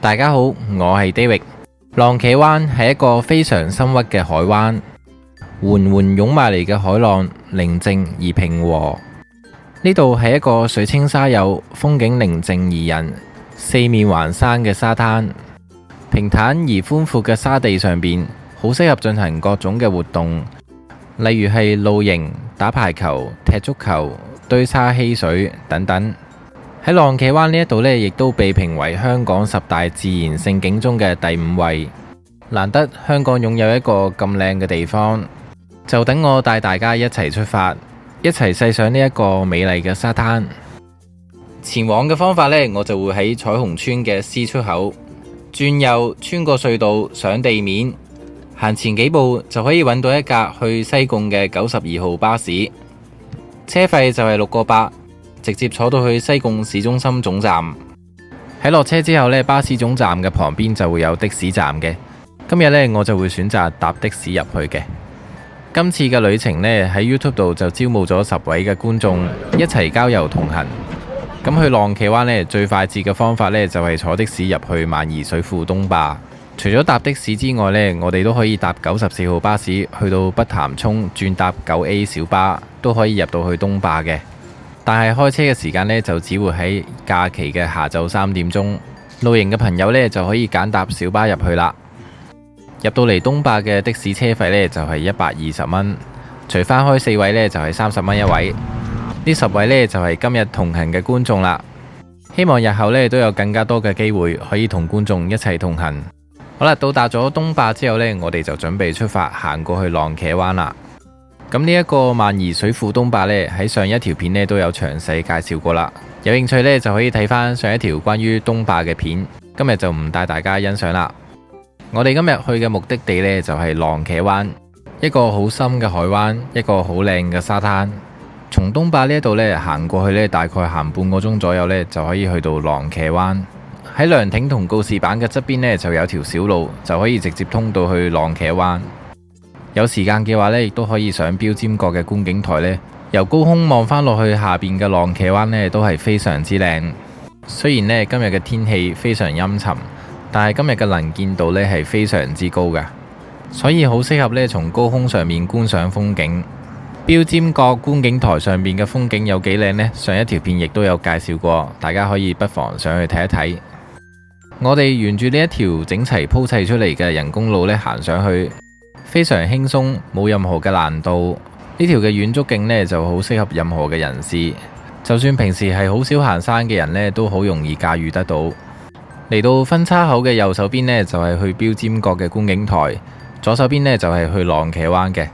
大家好，我係 David。浪茄灣係一個非常深鬱嘅海灣，緩緩湧埋嚟嘅海浪寧靜而平和。呢度係一個水清沙幼、風景寧靜宜人、四面環山嘅沙灘。平坦而寬闊嘅沙地上邊，好適合進行各種嘅活動，例如係露營、打排球、踢足球、堆沙嬉水等等。喺浪茄灣呢一度呢，亦都被評為香港10大自然勝景中嘅第5位。難得香港擁有一個咁靚嘅地方，就等我帶大家一齊出發，一齊細賞呢一個美麗嘅沙灘。前往嘅方法呢，我就會喺彩虹村嘅 C 出口轉右，穿過隧道上地面，行前幾步就可以揾到一架去西貢嘅92號巴士，車費就係6個8，直接坐到去西貢市中心總站。喺落車之後呢，巴士總站嘅旁邊就會有的士站嘅。今日呢，我就會選擇搭的士入去嘅。今次嘅旅程呢，喺 YouTube 度就招募咗10位嘅觀眾一齊郊遊同行。咁去浪茄灣呢，最快捷嘅方法呢，就係坐的士入去萬宜水庫東壩。除咗搭的士之外呢，我哋都可以搭94號巴士去到北潭涌，轉搭9A 小巴都可以入到去東壩嘅。但係開車嘅時間呢，就只會喺假期嘅下晝3點鐘。露營嘅朋友呢，就可以揀搭小巴入去啦。入到嚟東壩嘅的士車費呢，就係120蚊，除翻開4位呢，就係30蚊一位。呢10位呢，就係今日同行嘅觀眾啦。希望日後呢，都有更加多嘅機會可以同觀眾一齊同行。好啦，到達咗東壩之後呢，我哋就準備出發行過去浪茄灣啦。咁呢一個萬宜水庫東壩呢，喺上一條片呢都有詳細介紹過啦。有興趣呢，就可以睇翻上一條關於東壩嘅片。今日就唔帶大家欣賞啦。我哋今日去嘅目的地呢，就係浪茄灣，一個好深嘅海灣，一個好靚嘅沙灘。從東壩呢一度呢行過去呢，大概行半個鐘左右呢，就可以去到浪茄灣。喺涼亭同告示板嘅側邊呢，就有條小路，就可以直接通到去浪茄灣。有時間嘅話呢，亦都可以上標尖閣嘅觀景台呢，由高空望返落去下邊嘅浪茄灣呢，都係非常之靚。雖然呢，今日嘅天氣非常陰沉，但係今日嘅能見度呢係非常之高㗎，所以好適合呢從高空上面觀賞風景。標尖閣觀景台上面嘅風景有幾靚呢？上一條片亦都有介紹過，大家可以不妨上去睇一睇。我哋沿住呢一條整齊鋪砌出嚟嘅人工路呢行上去，非常輕鬆，冇任何嘅難度。呢條嘅遠足徑呢就好適合任何嘅人士，就算平時係好少行山嘅人呢，都好容易駕馭得到。嚟到分叉口嘅右手邊呢，就係去標尖閣嘅觀景台，左手邊呢，就係去浪茄灣嘅。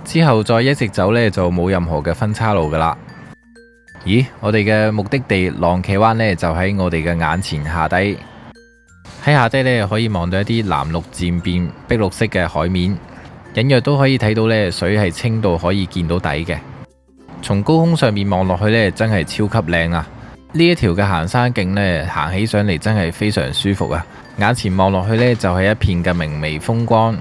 之後再一直走呢，就冇任何嘅分叉路噶啦。咦，我哋嘅目的地浪茄灣呢，就喺我哋嘅眼前下低。喺下低呢，可以望到一啲藍綠漸變碧綠色嘅海面，隱約都可以睇到呢，水係清到可以見到底嘅。從高空上面望落去呢，真係超級靚啊！呢一條嘅行山徑呢，行起上嚟真係非常舒服啊！眼前望落去呢，就係一片嘅明媚風光。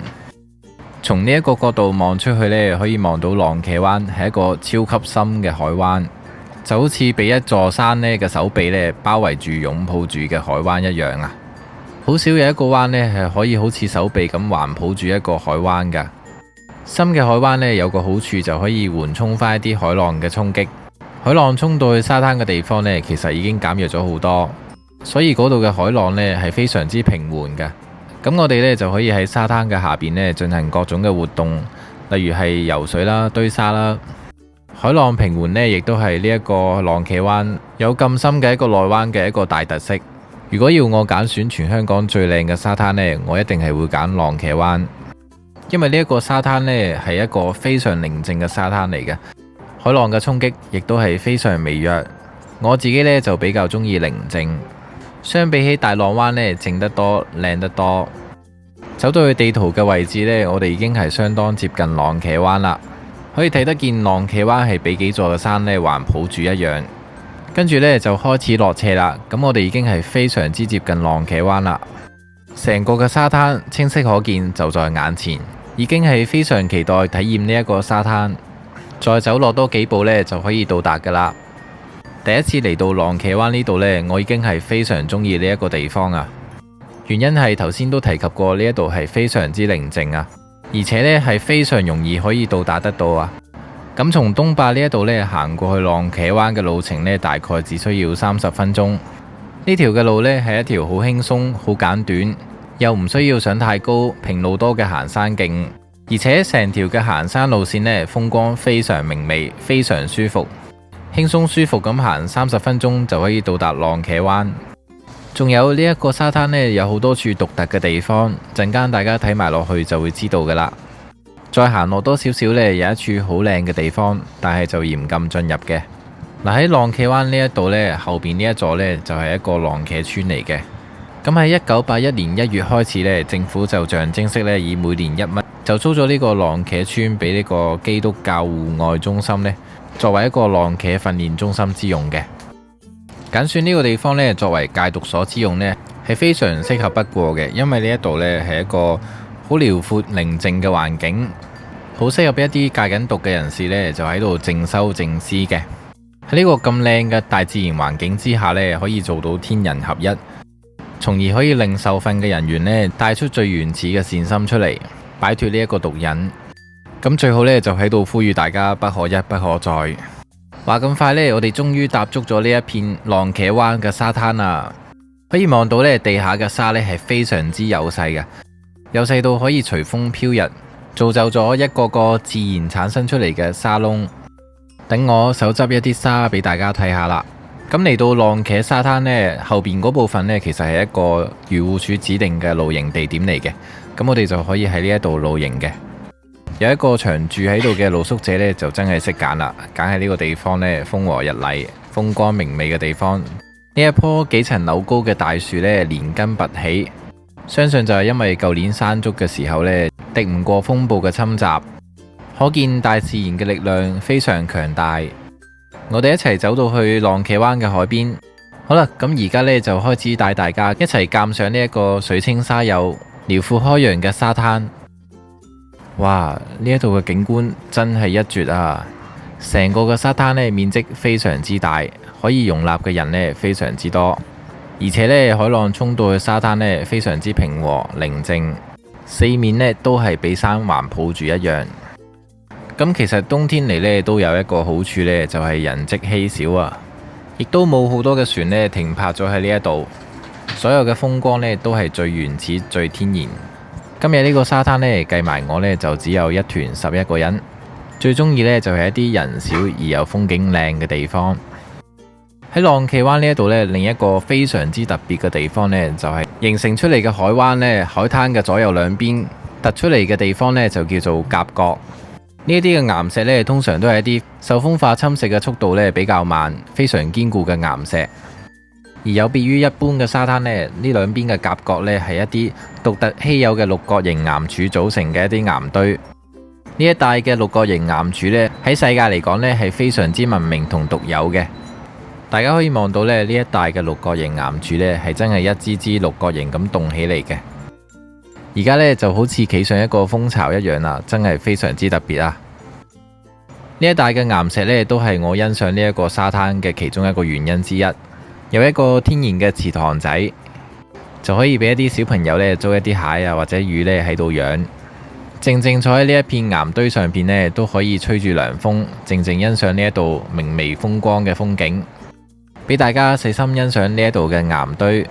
從呢一個角度望出去呢，可以望到浪茄灣係一個超級深嘅海灣，就好似被一座山呢嘅手臂呢包圍住擁抱住嘅海灣一樣啊！好少有一個灣呢係可以好似手臂咁環抱住一個海灣噶。深嘅海灣呢，有個好處就可以緩衝翻一啲海浪嘅衝擊。海浪衝到去沙灘嘅地方呢，其實已經減弱咗好多，所以嗰度嘅海浪呢係非常之平緩嘅。咁我哋呢就可以喺沙灘嘅下邊呢進行各種嘅活動，例如係游水啦、堆沙啦。海浪平緩呢，亦都係呢一個浪茄灣有咁深嘅一個內灣嘅一個大特色。如果要我揀選全香港最靚嘅沙灘呢，我一定係會揀浪茄灣，因為呢一個沙灘呢係一個非常寧靜嘅沙灘嚟嘅。海浪嘅衝擊亦都係非常微弱，我自己呢就比較中意寧靜，相比起大浪灣呢靜得多、靚得多。走到去地圖嘅位置呢，我哋已經係相當接近浪茄灣啦，可以睇得見浪茄灣係俾幾座嘅山呢環抱住一樣。跟住呢就開始落斜啦，咁我哋已經係非常之接近浪茄灣啦，成個嘅沙灘清晰可見就在眼前，已經係非常期待體驗呢一個沙灘。再走落多幾步呢，就可以到達噶啦。第一次嚟到浪茄灣呢度呢，我已經係非常中意呢一個地方啊！原因係頭先都提及過，呢一度係非常之寧靜啊，而且呢係非常容易可以到達得到啊。咁從東壩呢一度呢行過去浪茄灣嘅路程呢，大概只需要30分鐘。呢條嘅路呢係一條好輕鬆、好簡短，又唔需要上太高、平路多嘅行山徑，而且成條嘅行山路線呢，風光非常明媚，非常舒服，輕鬆舒服咁行30分鐘就可以到達浪茄灣。仲有呢一個沙灘呢，有好多處獨特嘅地方，陣間大家睇埋落去就會知道噶啦。再行落多少少呢，有一處好靚嘅地方，但係就嚴禁進入嘅。嗱，喺浪茄灣呢一度呢，後邊呢一座呢，就係一個浪茄村嚟嘅。咁喺1981年1月開始呢，政府就象徵式呢，以每年1蚊就租咗呢個浪茄村俾呢個基督教戶外中心呢，作為一個浪茄訓練中心之用嘅。揀選呢個地方呢，作為戒毒所之用呢，係非常適合不過嘅，因為呢一度呢，係一個好遼闊寧靜嘅環境，好適合一啲戒緊毒嘅人士呢，就喺度靜修靜思嘅。喺呢個咁靚嘅大自然環境之下呢，可以做到天人合一，從而可以令受訓嘅人員呢帶出最原始嘅善心出嚟，擺脫呢一個毒癮。咁最好呢，就喺度呼籲大家不可一不可再。話咁快呢，我哋終於踏足咗呢一片浪茄灣嘅沙灘啦，可以望到呢地下嘅沙呢係非常之幼細嘅。由細到可以隨風飄逸，造就咗一個個自然產生出嚟嘅沙窿。等我手執一啲沙俾大家睇下啦。咁嚟到浪茄沙灘呢，後邊嗰部分呢，其實係一個漁護署指定嘅露營地點嚟嘅。咁我哋就可以喺呢一度露營嘅。有一個長住喺度嘅露宿者呢，就真係識揀啦，揀喺呢個地方呢，風和日麗、風光明媚嘅地方。呢一棵幾層樓高嘅大樹呢，連根拔起。相信就係因為舊年山竹嘅時候呢，敵唔過風暴嘅侵襲，可見大自然嘅力量非常強大。我哋一齊走到去浪茄灣嘅海邊，好啦，咁而家呢，就開始帶大家一齊鑑賞呢一個水清沙幼、遼闊開揚嘅沙灘。哇！呢一度嘅景觀真係一絕啊！成個嘅沙灘呢，面積非常之大，可以容納嘅人呢，非常之多。而且呢，海浪沖到嘅沙灘呢，非常之平和寧靜，四面呢都係俾山環抱住一樣。咁其實冬天嚟呢，都有一個好處呢，就係人跡稀少啊，亦都冇好多嘅船呢停泊咗喺呢一度。所有嘅風光呢，都係最原始、最天然。今日呢個沙灘呢，計埋我呢，就只有一團11個人。最中意呢，就係一啲人少而又風景靚嘅地方。喺浪茄灣呢一度呢，另一個非常之特別嘅地方呢，就係形成出嚟嘅海灣呢，海灘嘅左右兩邊突出嚟嘅地方呢，就叫做夾角。呢一啲嘅岩石呢，通常都係一啲受風化侵蝕嘅速度呢比較慢、非常堅固嘅岩石。而有別於一般嘅沙灘呢，呢兩邊嘅夾角呢，係一啲獨特稀有嘅六角形岩柱組成嘅一啲岩堆。呢一帶嘅六角形岩柱呢，喺世界嚟講呢，係非常之聞名同獨有嘅。大家可以望到呢，呢一帶嘅六角形岩柱呢，係真係一支支六角形咁動起嚟嘅。而家呢，就好似企上一個蜂巢一樣啦，真係非常之特別啊！呢一帶嘅岩石呢，都係我欣賞呢一個沙灘嘅其中一個原因之一。有一個天然嘅池塘仔，就可以俾一啲小朋友呢租一啲蟹啊或者魚呢喺度養，靜靜坐喺呢一片岩堆上邊呢，都可以吹住涼風，靜靜欣賞呢一度明媚風光嘅風景，俾大家細心欣賞呢一度嘅岩堆。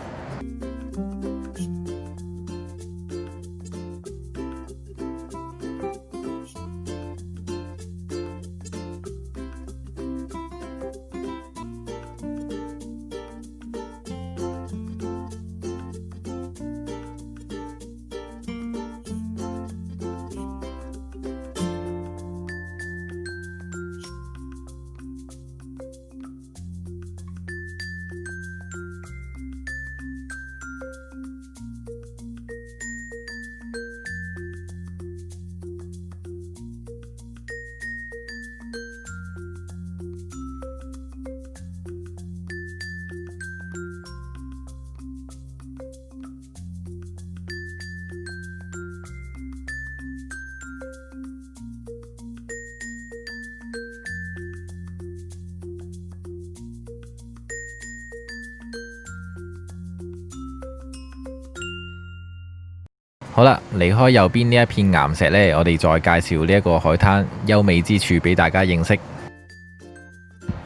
好啦，離開右邊呢一片岩石呢，我哋再介紹呢一個海灘優美之處俾大家認識。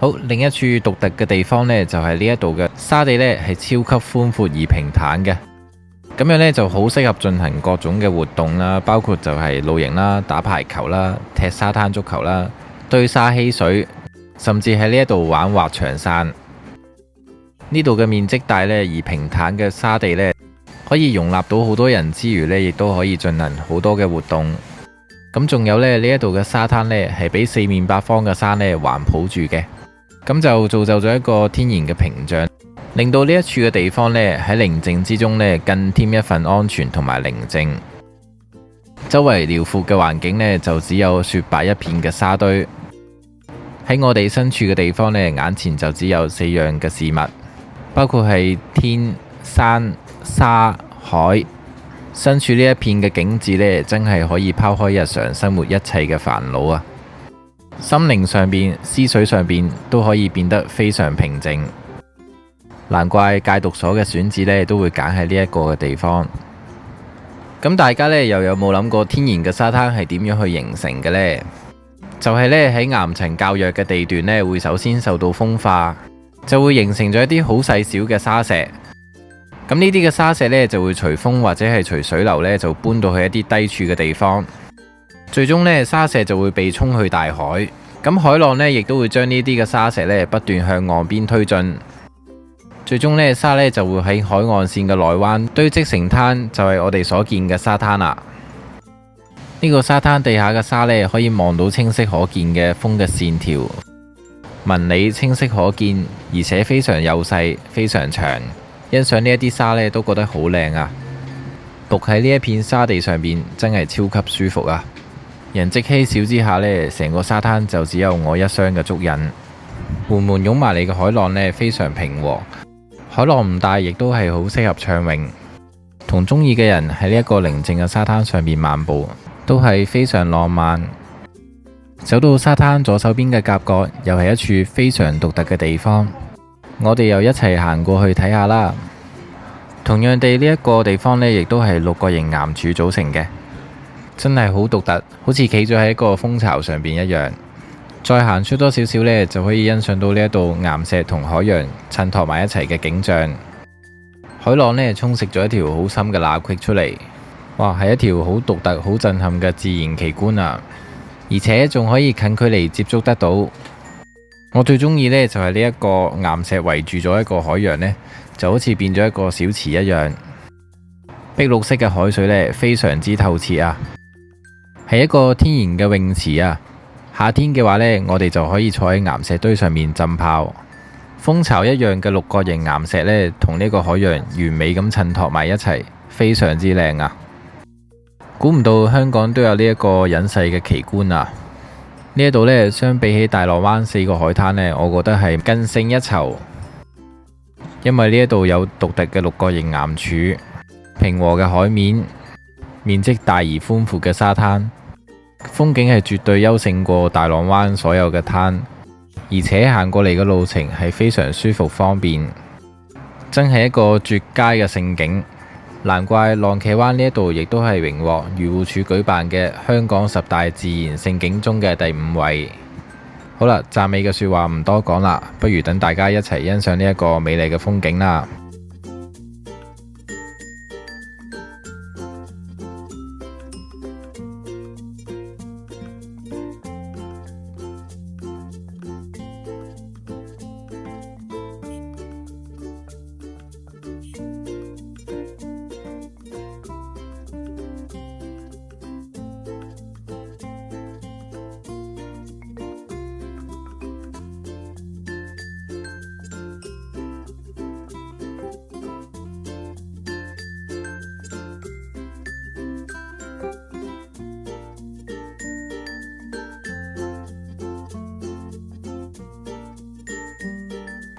好，另一處獨特嘅地方呢，就係呢一度嘅沙地呢係超級寬闊而平坦嘅，咁樣呢就好適合進行各種嘅活動啦，包括就係露營啦、打排球啦、踢沙灘足球啦、堆沙嬉水，甚至喺呢一度玩滑翔傘。呢度嘅面積大呢，而平坦嘅沙地呢，可以容納到好多人之餘呢，亦都可以進行好多嘅活動。咁仲有呢，呢一度嘅沙灘呢，係俾四面八方嘅山呢環抱住嘅，咁就造就咗一個天然嘅屏障，令到呢一處嘅地方呢，喺寧靜之中呢，更添一份安全同埋寧靜。周圍遼闊嘅環境呢，就只有雪白一片嘅沙堆。喺我哋身處嘅地方呢，眼前就只有4樣嘅事物，包括係天、山、沙、海。身處呢一片嘅景致呢，真係可以拋開日常生活一切嘅煩惱啊！心靈上邊、思緒上邊都可以變得非常平靜。難怪戒毒所嘅選址呢，都會揀喺呢一個嘅地方。咁大家呢，又有冇諗過天然嘅沙灘係點樣去形成嘅呢？就係呢，喺岩層較弱嘅地段呢，會首先受到風化，就會形成咗一啲好細小嘅沙石。咁呢啲嘅沙石呢，就會隨風或者係隨水流呢，就搬到去一啲低處嘅地方。最終呢，沙石就會被沖去大海。咁海浪呢，亦都會將呢啲嘅沙石呢，不斷向岸邊推進。最終呢，沙呢就會喺海岸線嘅內灣堆積成灘，就係我哋所見嘅沙灘啦。呢個沙灘地下嘅沙呢，可以望到清晰可見嘅風嘅線條，紋理清晰可見，而且非常幼細，非常長。欣賞呢一啲沙呢，都覺得好靚啊！伏喺呢一片沙地上邊，真係超級舒服啊！人跡稀少之下呢，成個沙灘就只有我一雙嘅足印。緩緩湧埋嚟嘅海浪呢，非常平和，海浪唔大，亦都係好適合暢泳。同中意嘅人喺呢一個寧靜嘅沙灘上面漫步，都係非常浪漫。走到沙灘左手邊嘅夾角，又係一處非常獨特嘅地方。我哋又一齊行過去睇下啦。同樣地，呢一個地方呢，亦都係6角形岩柱組成嘅，真係好獨特，好似企咗喺一個蜂巢上邊一樣。再行出多少少呢，就可以欣賞到呢一度岩石同海洋襯托埋一齊嘅景象。海浪呢，沖蝕咗一條好深嘅罅隙出嚟，哇，係一條好獨特、好震撼嘅自然奇觀啊！而且仲可以近距離接觸得到。我最中意呢，就係呢一個岩石圍住咗一個海洋呢，就好似變咗一個小池一樣。碧綠色嘅海水呢，非常之透徹啊，係一個天然嘅泳池啊。夏天嘅話呢，我哋就可以坐喺岩石堆上面浸泡。蜂巢一樣嘅6角形岩石呢，同呢個海洋完美咁襯托埋一齊，非常之靚啊！估唔到香港都有呢一個隱世嘅奇觀啊！呢一度呢，相比起大浪灣4個海灘呢，我覺得係更勝一籌，因為呢一度有獨特嘅6角形岩柱、平和嘅海面、面積大而寬闊嘅沙灘，風景係絕對優勝過大浪灣所有嘅灘，而且行過嚟嘅路程係非常舒服方便，真係一個絕佳嘅勝景。難怪浪茄灣呢一度亦都係榮獲漁護署舉辦嘅香港10大自然勝景中嘅第5位。好啦，讚美嘅說話唔多講啦，不如等大家一齊欣賞呢一個美麗嘅風景啦。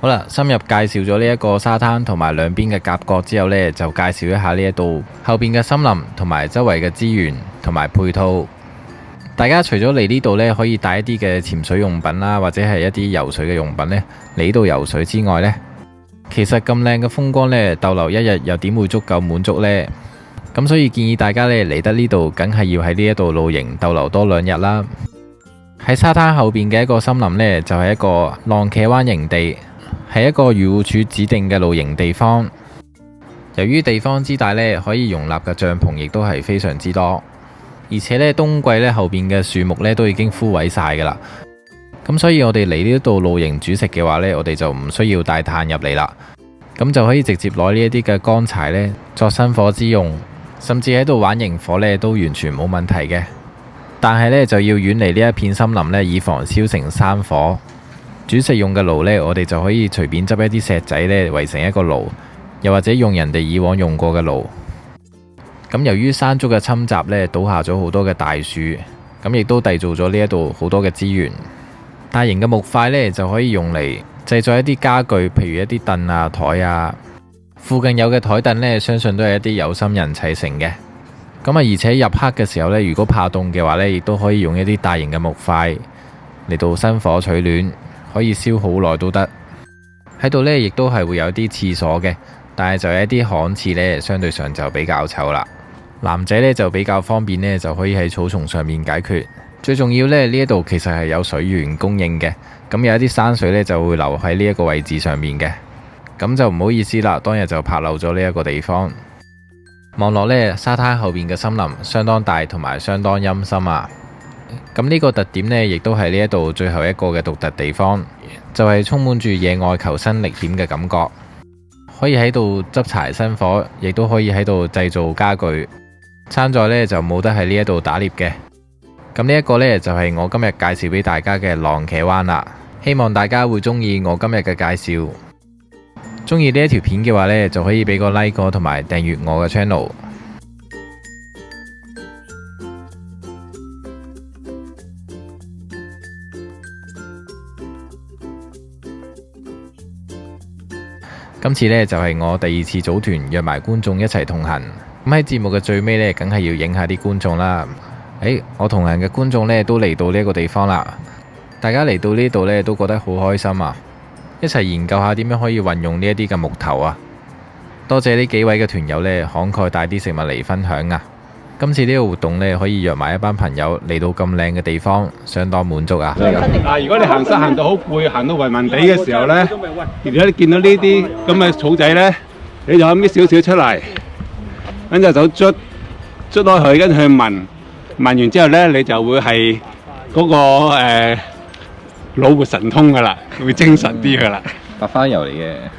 好啦，深入介紹咗呢一個沙灘同埋兩邊嘅夾角之後呢，就介紹一下呢一度後邊嘅森林同埋周圍嘅資源同埋配套。大家除咗嚟呢度呢，可以帶一啲嘅潛水用品啦，或者係一啲游水嘅用品呢，嚟呢度游水之外呢，其實咁靚嘅風光呢，逗留一日又點會足夠滿足呢？咁所以建議大家呢嚟得呢度，梗係要喺呢一度露營逗留多2日啦。喺沙灘後邊嘅一個森林呢，就係一個浪茄灣營地，係一個漁護署指定嘅露營地方。由於地方之大呢，可以容納嘅帳篷亦都係非常之多，而且呢，冬季呢後邊嘅樹木呢都已經枯萎晒噶啦。咁所以我哋嚟呢度露營煮食嘅話呢，我哋就唔需要帶炭入嚟啦，咁就可以直接攞呢一啲嘅乾柴呢作生火之用，甚至喺度玩營火呢都完全冇問題嘅。但係呢，就要遠離呢一片森林呢，以防燒成山火。煮食用嘅爐呢，我哋就可以隨便執一啲石仔呢圍成一個爐，又或者用人哋以往用過嘅爐。咁由於山竹嘅侵襲呢，倒下咗好多嘅大樹，咁亦都締造咗呢一度好多嘅資源。大型嘅木塊呢，就可以用嚟製作一啲家具，譬如一啲凳啊、台啊。附近有嘅台凳呢，相信都係一啲有心人砌成嘅。咁啊，而且入黑嘅時候呢，如果怕凍嘅話呢，亦都可以用一啲大型嘅木塊嚟到生火取暖，可以燒好耐都得。喺度呢，亦都係會有啲廁所嘅，但係就有一啲旱廁呢，相對上就比較臭啦。男仔呢，就比較方便呢，就可以喺草叢上面解決。最重要呢，呢一度其實係有水源供應嘅，咁有一啲山水呢，就會留喺呢一個位置上面嘅，咁就唔好意思啦，當日就拍漏咗呢一個地方。望落呢，沙灘後邊嘅森林相當大同埋相當陰森啊。咁呢個特點呢，亦都係呢一度最後一個嘅獨特地方，就係充滿住野外求生歷險嘅感覺。可以喺度執柴生火，亦都可以喺度製造家具。餐菜呢，就冇得喺呢一度打獵嘅。咁呢一個呢，就係我今日介紹俾大家嘅浪茄灣啦，希望大家會中意我今日嘅介紹。中意呢一條片嘅話呢，就可以俾個 like 同埋訂閱我嘅 channel。今次呢，就係我第2次組團約埋觀眾一齊同行。咁喺節目嘅最尾呢，梗係要影下啲觀眾啦。我同行嘅觀眾呢，都嚟到呢個地方啦，大家嚟到呢度呢，都覺得好開心啊！一齊研究下點樣可以運用呢一啲嘅木頭啊！多謝呢幾位嘅團友呢，慷慨帶啲食物嚟分享啊！今次呢個活動呢，可以約埋一班朋友嚟到咁靚嘅地方，相當滿足啊！如果你行山行到好攰，行到暈暈地嘅時候呢，如果你見到呢啲咁嘅草仔呢，你就搣少少出嚟，跟住就捽開佢，跟住去聞完之後呢，你就會係嗰個腦活神通噶啦，會精神啲噶啦。白花油嚟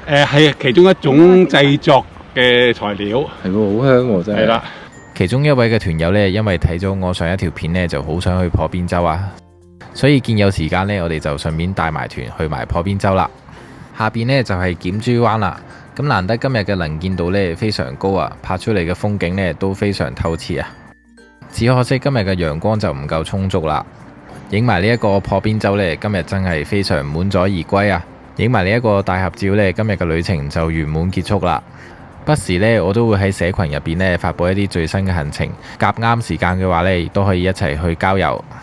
嘅，係其中一種製作嘅材料。係喎，好香喎，真係。係啦，其中一位嘅團友呢，因為睇咗我上一條片呢，就好想去破邊洲啊，所以見有時間呢，我哋就順便帶埋團去埋破邊洲啦。下邊呢，就係檢珠灣啦，咁難得今日嘅能見度呢，非常高啊，拍出嚟嘅風景呢，都非常透徹啊。只可惜今日嘅陽光就唔夠充足啦，影埋呢一個破邊洲呢，今日真係非常滿載而歸啊！影埋呢一個大合照呢，今日嘅旅程就圓滿結束啦。不時呢，我都會喺社群入邊呢發佈一啲最新嘅行程，夾啱時間嘅話呢，亦都可以一齊去郊遊。